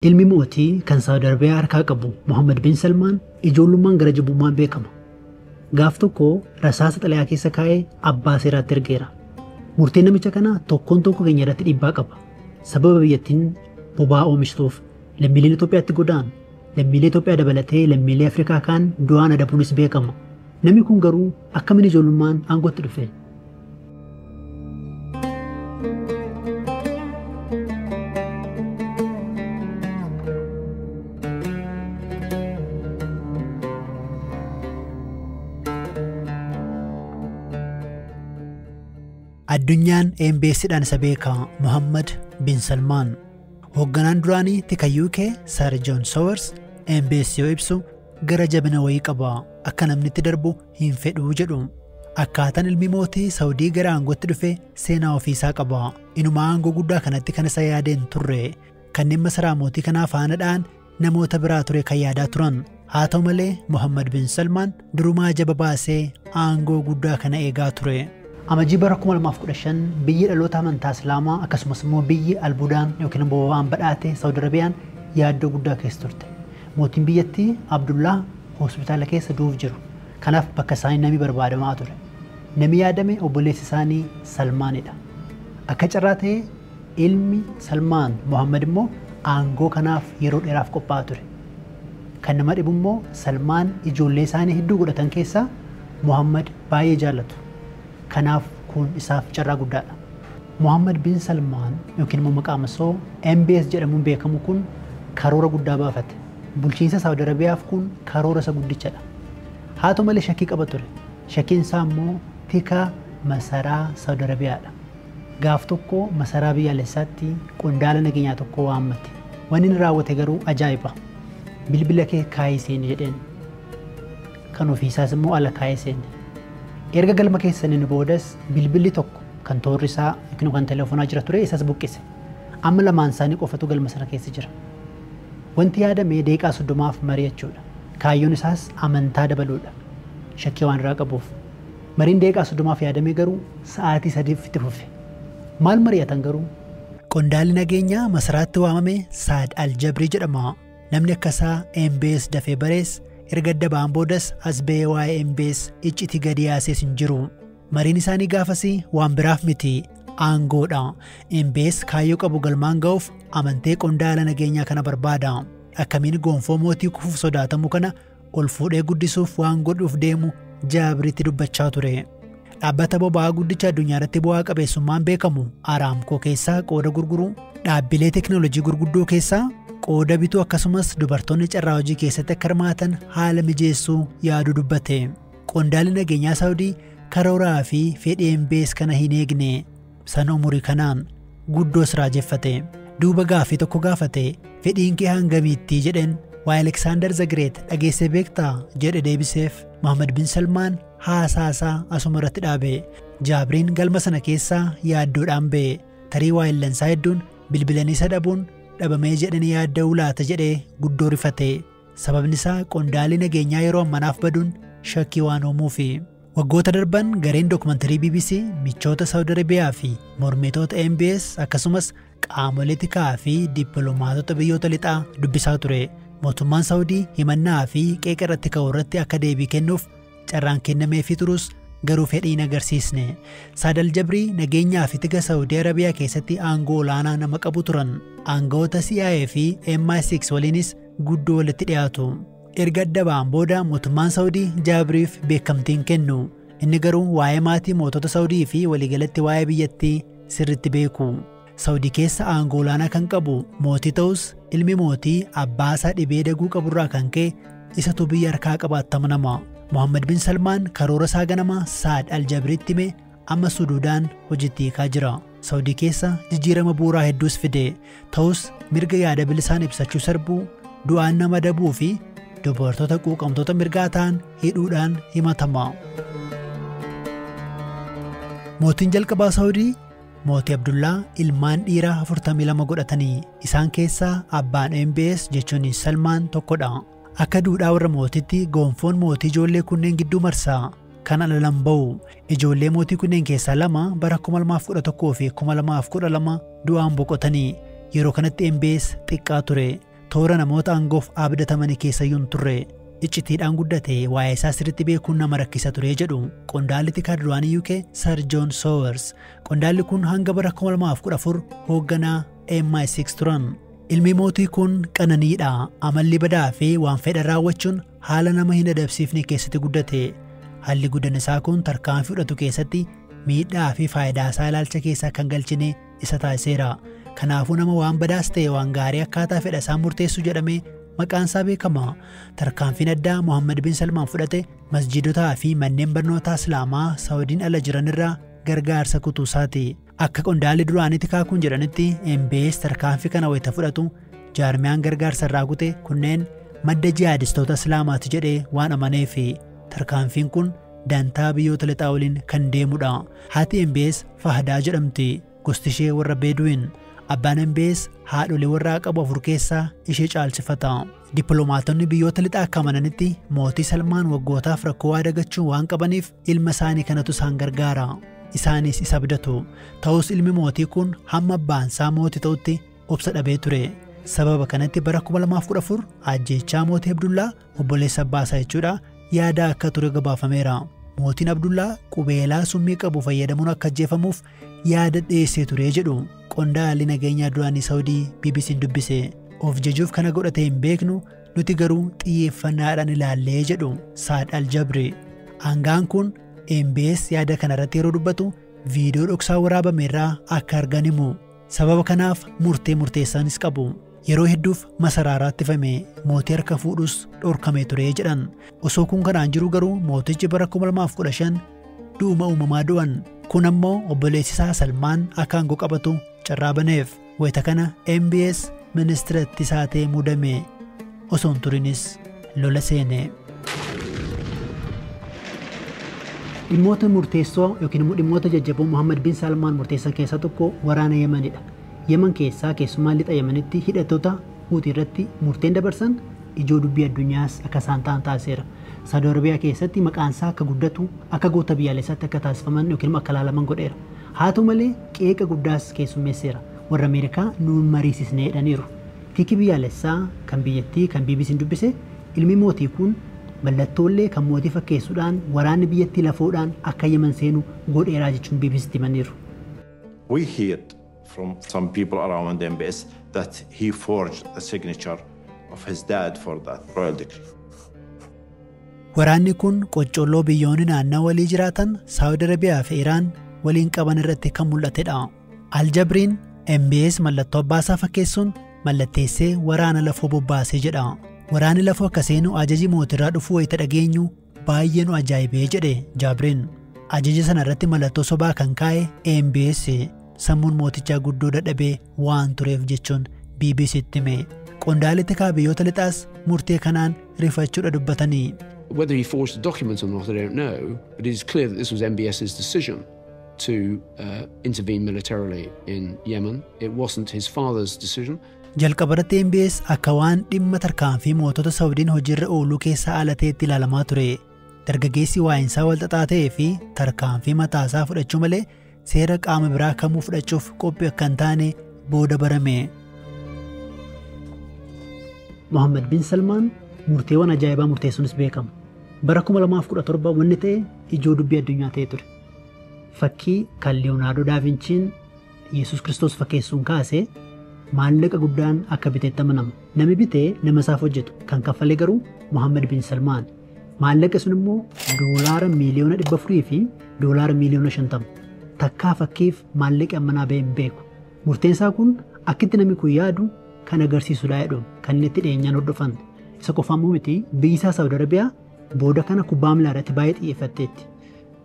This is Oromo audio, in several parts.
Ilmi mootii kan Saawud Arabiyaa harkaa qabu Mohammed bin Salmaan ijoollummaan gara jibbummaan beekama. Gaaf tokko rasaasa xalayaa keessa kaa'ee abbaa seeraatti ergeera. Murtiin namicha kanaa tokkoon tokko keenya irratti dhiibbaa qaba. Sababa biyyattiin boba'aa oomishtuuf lammiileen Itoophiyaatti godaan lammiilee Itoophiyaa dabalatee lammiilee Afrikaa kaan du'aan adabuunis beekama. Namni kun garuu akkamiin ijoollummaan aangootti dhufe? Addunyaan MBS'dhaan isa beekaa Mohammed bin Salmaan hoogganaan duraanii tika UK Sir John Sowers MBS yoo ibsu gara jabina wayii qaba akka namni itti darbu hin fedhu jedhu. Akkaataan ilmi mootii Saawudii gara aangootti dhufe seenaa ofiisaa qaba. Inuma aangoo guddaa kanatti kan isa yaadeen turre kanneen masaraa mootii kanaa faanadhaan namoota biraa ture kan yaadaa turan. Haa ta'u malee Mohammed bin Salmaan durumaa jaba baasee aangoo guddaa kana eegaa ture. Amajjii bara 2015 biyyi dhaloota amantaa Islaamaa akkasumas immoo biyyi albuudaan yookiin boba'aan badhaate Saawud Arabiyaan yaaddoo guddaa keessa turte. Mootiin biyyattii Abdullah hospitaala keessa du'uuf jiru. Kanaaf bakka isaanii namni barbaadamaa ture. Namni yaadame obboleessi isaanii Salmaanidha. Akka carraa ta'ee ilmi Salmaan Mohammed immoo aangoo kanaaf yeroo dheeraaf qophaa'aa ture. Kan nama dhibu immoo Salmaan ijoollee isaanii hedduu godhatan keessaa Mohammed baay'ee jaallatu. Kanaaf kun isaaf carraa guddaadha. Mohammed bin Salmaan yookiin immoo maqaan isaa MBS jedhamuun beekamu kun karoora guddaa baafate. Bulchiinsa Saawud Arabiyaaf kun karoora isa guddichadha. Haa ta'u malee shakkii qaba ture. Shakkiin isaa immoo tika masaraa Saawud Arabiyaadha. Gaaf tokko masaraa biyyaalessaatti qondaala nageenyaa tokko waammate. Wanni inni raawwate garuu ajaa'iba. Bilbila kee kaayii seeni jedheen. Kan ofiisaas immoo ala kaayii seeni. Erga galma keessaniin boodas bilbilli tokko kan toorri isaa yookiin kan telefoonaa jira ture isas buqqise. Amma lamaan isaanii qofatu galma sana keessa jira. Wanti yaadame daqiiqaa 30 mari'achuudha. Kaayyoon isaas amantaa dabaluudha. Shakkii waan irraa qabuuf. Mariin daqiiqaa 30 yaadame garuu sa'aatii 3 itti fufe. Maal mari'atan garuu? Qondaalli nageenyaa masaraatti waamame Saad Al-Jabrii jedhama. Namni akkasaa MBS dafee barees erga dabaan boodas as ba'ee waa'ee MBS icciti gadi yaasees hin jiru. Mariin isaanii gaafasii waan biraaf miti aangoodha. MBS kaayyoo qabu galmaan ga'uuf amantee qondaala nageenyaa kana barbaada. Akkamiin gonfoo mootii kufuuf sodaatamu kana ol fuudhee guddisuuf waan godhuuf deemu Jabriitti dubbachaa ture. Dhaabbata boba'aa guddicha addunyaa irratti bu'aa qabeessummaan beekamu Aramco keessaa qooda gurguru, dhaabbilee teekinooloojii gurguddoo keessaa qooda bituu akkasumas dubartoonni carraa hojii keessatti akka hirmaatan haala mijeessuu yaaduu dubbate. Qondaalli nageenyaa Saawudii karooraa fi fedhii MBS kana hin eegne. Sana umurii kanaan guddoos raajeffate. Duuba gaaffii tokko gaafate fedhiin kee hangamiitti jedheen waa'ee Alexander the Great dhageessee beektaa jedhe deebiseef. Mohammed bin Salmaan haasaasaa asuma irratti dhaabe. Jabriin galma sana keessaa yaaddoodhaan ba'e. Tarii waa'illansaa hedduun bilbilanii isa dhabuun dhabamee jedhanii yaadda'uu laata jedhee guddoo rifate. Sababni isaa qondaalli nageenyaa yeroo ammanaaf baduun shakkii waan uumuufi. Waggoota darban gareen dookumantarii BBC michoota Saawud Arabiyaa fi mormitoota MBS akkasumas qaamolee tikaa fi dippiloomaatota biyyoota lixaa dubbisaa ture. Mootummaan Saawudii himannaa fi qeeqa irratti ka'u irratti akka deebii kennuuf carraan kennameefii turus garuu fedhii hin agarsiisne. Saad Al-Jabrii nageenyaa fi tiga Saawudii Arabiyaa keessatti aangoo olaanaa nama qabu turan. Aangawoota CIA fi MI6 waliinis guddoo walitti dhiyaatu. Erga adda ba'an booda mootummaan Saawudii Jabriif beekamtiin kennu. Inni garuu waa'ee maatii mootota Saawudii fi waliigalatti waa'ee biyyattii sirriitti beeku. Saawudii keessa aangoo olaanaa kan qabu mootii ta'us ilmi mootii abbaa isaa dhibee daguu qaburraa kan ka'e isatu biyya harkaa qabaatti amanama. Mohammed bin Salmaan karoora isaa ganama Saad Al-Jabriitti hime amma Suduudaan hojiitti hiikaa jira. Saawudii keessa jijjiirama bu'uuraa hedduus fide. Ta'us mirga yaada bilisaan ibsachuu sarbuu, du'aan nama dabuu fi dubartoota quuqamtoota mirgaa ta'an hidhuudhaan himatama. Mootiin jalqabaa Saawudii Mootii Abdullah ilmaan dhiiraa 42 godhatanii. Isaan keessaa abbaan MBS jechuun Salmaan tokkodha. Akka duudhaa warra mootitti gonfoon mootii ijoollee kunneen gidduu marsaa. Kan alalan ba'u. Ijoollee mootii kunneen keessaa lama bara 2011 fi 2012 du'aan boqotanii. Yeroo kanatti MBS xiqqaa ture. toora namoota aangoof abdatamanii keessayyuu turre. Iccitiidhaan guddate waa'ee isaa sirriitti beekuun nama rakkisa ture jedhu qondaalli tikaa duraanii UK Sir John Sowers. Qondaalli kun hanga bara 2014 hoogganaa MI6 turan. Ilmi mootii kun qananiidha. Amalli badaa fi waan fedhan raawwachuun haala nama hin adabsiifne keessatti guddate. Haalli guddina isaa kun tarkaanfii fudhatu keessatti miidhaa fi faayidaa isaa ilaalcha keessaa kan galchine isa taasiseera. Kanaafuu nama waan badaas ta'e waan gaarii akkaataa fedha isaa murteessu jedhamee maqaan isaa beekama. Tarkaanfiin addaa Mohammed bin Salmaan fudhate masjiidotaa fi manneen barnootaa Islaamaa Saawudiin ala jiran irraa gargaarsa kutuu isaati. Akka qondaalli duraanii tikaa kun jedhanitti MBS tarkaanfii kana wayita fudhatu jaarmiyaan gargaarsa irraa kute kunneen madda jihaadistoota Islaamaati jedhee waan amaneef tarkaanfiin kun dantaa biyyoota lixaa waliin kan deemudha. Haati MBS Fahdaa jedhamti. Gosti ishee warra Beeduwiin. Abbaan MBS haadholee warraa qabu 4 keessaa ishee caalchifata. Dippiloomaatonni biyyoota lixaa akka amananitti mootii Salmaan waggootaaf rakkoo waa dagachuun waan qabaniif ilma isaanii kanatu isaan gargaara. Isaanis isa abdatu. Ta'us ilmi mootii kun hamma abbaan isaa mootii ta'utti obsa dhabee ture. Sababa kanatti bara 2014 ajjeechaa mootii Abdullaa obboleessa abbaa isaa jechuudha yaada akka ture gabaafameera. Mootiin Abdullaa qubeelaa summii qabu fayyadamuun akka ajjeefamuuf yaada dhiyeessee ture jedhu qondaalli nageenyaa duraanii Saawudii BBC'n dubbise. Of jajuuf kana godhatee hin beeknu nuti garuu xiyyeeffannaadhaan ilaallee jedhu Saad Al-Jabri. Aangaan kun MBS yaada kana irratti yeroo dubbatu viidiyoo dhoksaa waraabame irraa akka argan himu. Sababa kanaaf murteessaanis qabu. Yeroo hedduuf masaraaraatti fame mootii harka fuudhus dhorkamee ture jedhan. Osoo kun kanaan jiru garuu mootichi bara 2015 du'uma uumamaa du'an. Kun ammoo obboleessi isaa Salmaan akka aangoo qabatu carraa baneef. Wayita kana MBS ministeera ittisaa ta'ee muudame. Osoo hin turinis lola seene. Dhimmoota murteessoo yookiin immoo dhimmoota jajjaboo Mohammed bin Salmaan murteessan keessaa tokko waraana Yemenidha. Yemen keessaa keessumaa lixa Yemenitti hidhattoota Huutii irratti murteen dabarsan ijoo dubbii addunyaas akka isaan ta'an taasiseera. Saudi Arabiyaa keessatti maqaan isaa akka guddatu akka goota biyyaalessaatti akka taasifaman yookiin akka ilaalaman godheera. Haa ta'u malee qeeqa guddaas keessummeesseera. Warra Ameerikaa nuun mariisisnee jedhaniiru. Tiikii biyyaalessaa kan biyyattii kan BBC'n dubbise ilmi mootii kun mallattoolee kan mootii fakkeessuudhaan waraanni biyyattii lafoodhaan akka Yemen seenu godheeraa jechuun BBC'tti himaniiru. We heard from some people around MBS that he forged the signature of his dad for that royal decree. Waraanni kun qoccoolloo biyyoonni naannoo walii jiraatan Saudi Arabiyaa fi Iraan waliin qaban irratti kan mul'atedha. Aljabriin MBS mallattoo abbaasaa fakkeessuun mallatteessee waraana lafoo bobbaasee jedha. Waraanni lafoo akka seenu ajaji mootirraa dhufuu wayita dhageenyu baay'ee nu ajaa'ibee jedhe Jabriin. Ajaja sana irratti mallattoo sobaa kan kaa'e MBS sammuun mootichaa guddoo dadhabee waan tureef jechuun BBC'tti hime. Qondaalli tikaa biyyoota lixaas murtee kanaan rifachuudha dubbatanii. Whether he forged the document or not, I don't know, but it is clear that this was MBS's decision to intervene militarily in Yemen. It wasn't his father's decision. Jalqabarratti MBS akka waan dhimma tarkaanfii mootota Saawudiin hojiirra ooluu keessaa ala ta'etti ilaalamaa ture. Dargaggeessi waa'insaa wal xaxaa ta'ee fi tarkaanfii mataasaa fudhachuu malee seera qaama biraa kamuu fudhachuuf qophii akka hin taane booda barame. Mohammed bin Salmaan murteewwan ajaa'ibaa murteessuunis beekama. Bara 2017 wanni ta'e ijoo dubbii addunyaa ta'e ture. Fakkii kan Leonardo da Vinciin Yesus Kiristoos fakkeessuun kaasee maallaqa guddaan akka biteetti amanama. Nami bitee nama isaaf hojjetu kan kaffalee garuu Mohammed bin Salmaan. Maallaqa sun immoo $400 miliyoona fi $50 miliyoona 50. Takkaa fakkiif maallaqi ammanaa ba'e hin beeku. Murteen isaa kun akkitti namni kun yaadu kan agarsiisudha jedhu kan inni itti dhiyeenyaan hordofan. Isa qofaan miti biyyi isaa Saudi Arabiyaa booda kana kubbaa miilaa irratti baay'ee xiyyeeffatteetti.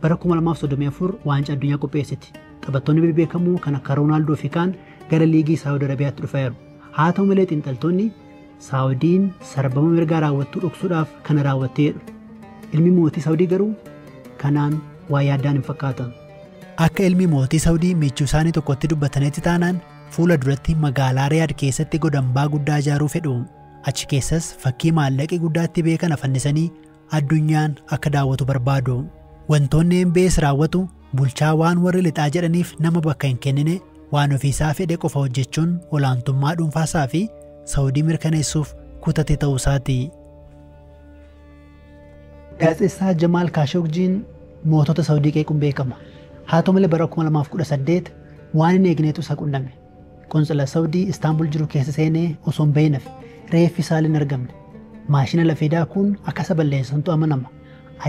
Bara 2034 waancaa addunyaa qopheessiti. Taphattoonni beekamoo kan akka Roonaaldoo fi kaan gara liigii Saudi Arabiyaatti dhufaniiru. Haa ta'u malee xiinxaltoonni Saaudiin sarbama mirgaa raawwattuu dhoksuudhaaf kana raawwatteedha. Ilmi mootii Saudii garuu kanaan waa yaaddaan hin fakkaatan. Akka ilmi mootii Saudii michuu isaanii tokkotti dubbatanitti taanaan fuula duratti magaalaa Riyaad keessatti godambaa guddaa ijaaruu fedhu. Achi keessas fakkii maallaqi guddaatti beekan fannisanii addunyaan akka daawwatu barbaadu. Wantoonni MBS raawwatu bulchaa waan warri lixaa jedhaniif nama bakka hin kennine waan ofiisaa fedhe qofa hojjechuun olaantummaa dhuunfaasaa fi Saawudii mirkaneessuuf kutate ta'uu isaati. Gaazexeessaa Jamaal Kaashogjiin mootota Saawudii qeequun beekama. Haa ta'u malee bara 2018 waan hin eegneetu isa qunname. Qonsila Saawudii Istaanbul jiru keessa seenee osoo hin beekneef reeffi isaa hin argamne. Maashina lafee daakuun akka isa balleessantu amanama.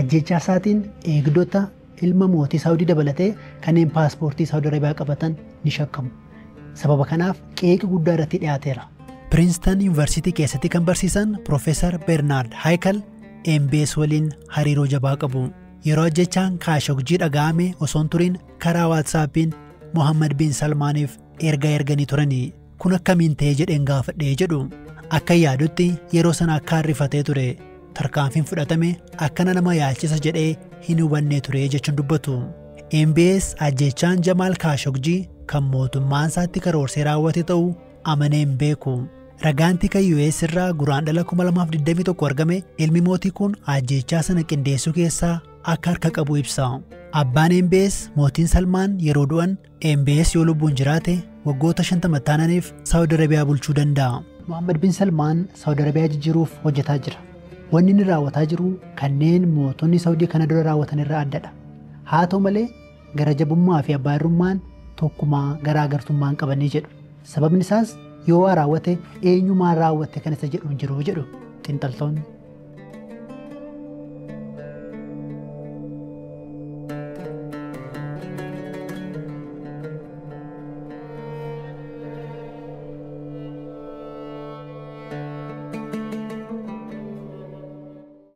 Ajjechaa isaatiin eegdota ilma mootii Saawudii dabalatee kanneen paaspoortii Saawudii Arabiyaa qabatan ni shakkamu. Sababa kanaaf qeeqi guddaa irratti dhiyaateera. Pirinstan Yuunivarsiitii keessatti kan barsiisan Profeesar Bernaard Haykal MBS waliin hariiroo jabaa qabu. Yeroo ajjechaan Kaashogjii dhaga'ame osoo hin turin karaa waatsaappiin Mohammed bin Salmaaniif ergaa erganii turanii. Kun akkamiin ta'ee jedheen gaafadhee jedhu. Akka yaadutti yeroo sana akka harrifatee ture. Tarkaanfiin fudhatame akkana nama yaalchisa jedhee hin hubannee ture jechuun dubbatu. MBS ajjechaan Jamaal Kaashogjii kan mootummaan isaatti karoorsee raawwate ta'uu amanee hin beeku. Ragaan tika US irraa guraandhala 2021 argame ilmi mootii kun ajjechaa sana qindeessuu keessaa akka harka qabu ibsa. Abbaan MBS mootiin Salmaan yeroo du'an MBS yoo lubbuun jiraate waggoota 50 taananiif Saawudii Arabiyaa bulchuu danda'a. Mohammed bin Salmaan Saawudii Arabiyaa jijjiiruuf hojjetaa jira. Wanni inni raawwataa jiru kanneen mootonni Saawudii kana dura raawwatan irraa addadha. Haa ta'u malee gara jabummaa fi abbaa irrummaan tokkumaa garaagartummaan qabanii jedhu. Sababni isaas yoo raawwate eenyumaan raawwatte kan isa jedhu hin jiru jedhu xiinxaltoonni.